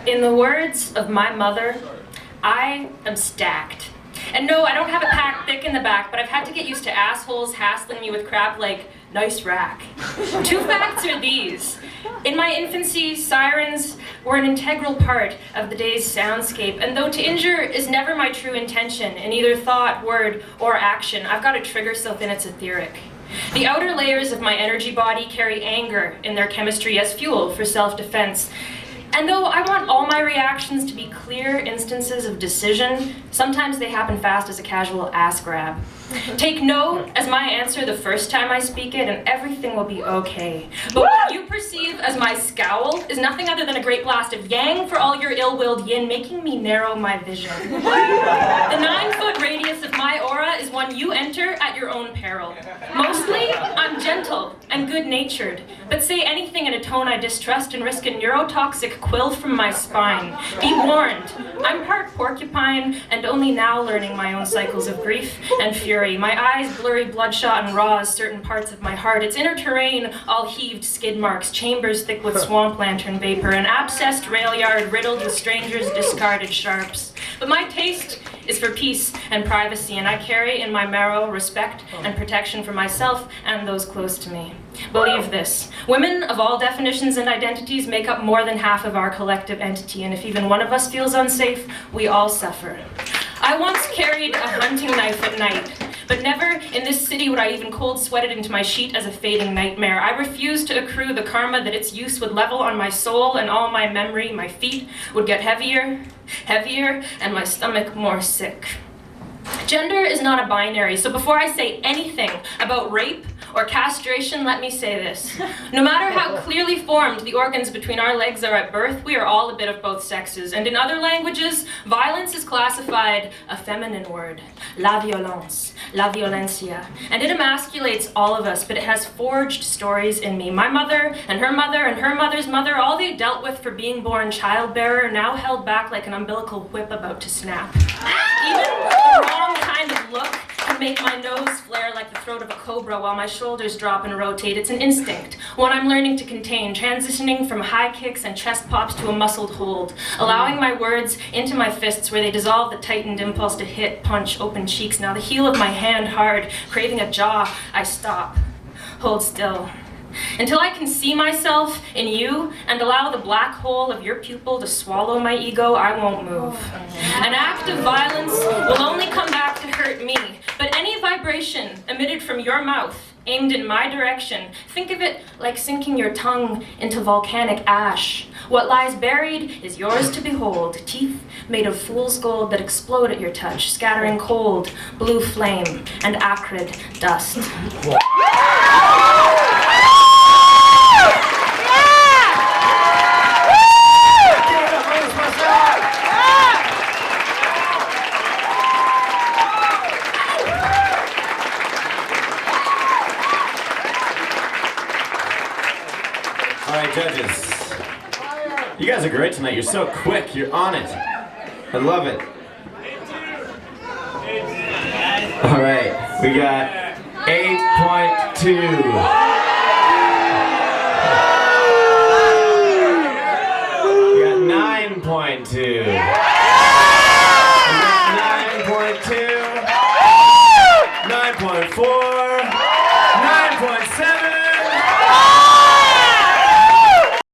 In the words of my mother, I am stacked. And no, I don't have it packed thick in the back, but I've had to get used to assholes hassling me with crap like, nice rack. 2 facts are these. In my infancy, sirens were an integral part of the day's soundscape, and though to injure is never my true intention, in either thought, word, or action, I've got a trigger so thin it's etheric. The outer layers of my energy body carry anger in their chemistry as fuel for self-defense. And though I want all my reactions to be clear instances of decision, sometimes they happen fast as a casual ass grab. Take no as my answer the first time I speak it, and everything will be okay. But what you perceive as my scowl is nothing other than a great blast of yang for all your ill-willed yin, making me narrow my vision. The 9-foot radius of my aura is one you enter at your own peril. Mostly, I'm gentle and good-natured, but say anything in a tone I distrust and risk a neurotoxic quill from my spine. Be warned, I'm part porcupine and only now learning my own cycles of grief and fury. My eyes blurry, bloodshot, and raw as certain parts of my heart. Its inner terrain all heaved skid marks, chambers thick with swamp lantern vapor, an abscessed rail yard riddled with strangers' discarded sharps. But my taste is for peace and privacy, and I carry in my marrow respect and protection for myself and those close to me. Believe this, women of all definitions and identities make up more than half of our collective entity, and if even one of us feels unsafe, we all suffer. I once carried a hunting knife at night, but never in this city would I even cold sweat it into my sheet as a fading nightmare. I refused to accrue the karma that its use would level on my soul and all my memory. My feet would get heavier, and my stomach more sick. Gender is not a binary, so before I say anything about rape or castration, let me say this. No matter how clearly formed the organs between our legs are at birth, we are all a bit of both sexes. And in other languages, violence is classified a feminine word, la violence, la violencia. And it emasculates all of us, but it has forged stories in me. My mother and her mother and her mother's mother, all they dealt with for being born childbearer, now held back like an umbilical whip about to snap. Even the wrong kind of look can make my nose flare like the throat of a cobra while my shoulders drop and rotate. It's an instinct, one I'm learning to contain, transitioning from high kicks and chest pops to a muscled hold, allowing my words into my fists where they dissolve the tightened impulse to hit, punch, open cheeks. Now the heel of my hand hard, craving a jaw, I stop, hold still. Until I can see myself in you and allow the black hole of your pupil to swallow my ego, I won't move. An act of violence will only come back to hurt me, but any vibration emitted from your mouth aimed in my direction, think of it like sinking your tongue into volcanic ash. What lies buried is yours to behold, teeth made of fool's gold that explode at your touch, scattering cold, blue flame, and acrid dust. All right, judges. You guys are great tonight. You're so quick. You're on it. I love it. All right, we got 8.2. We got 9.2.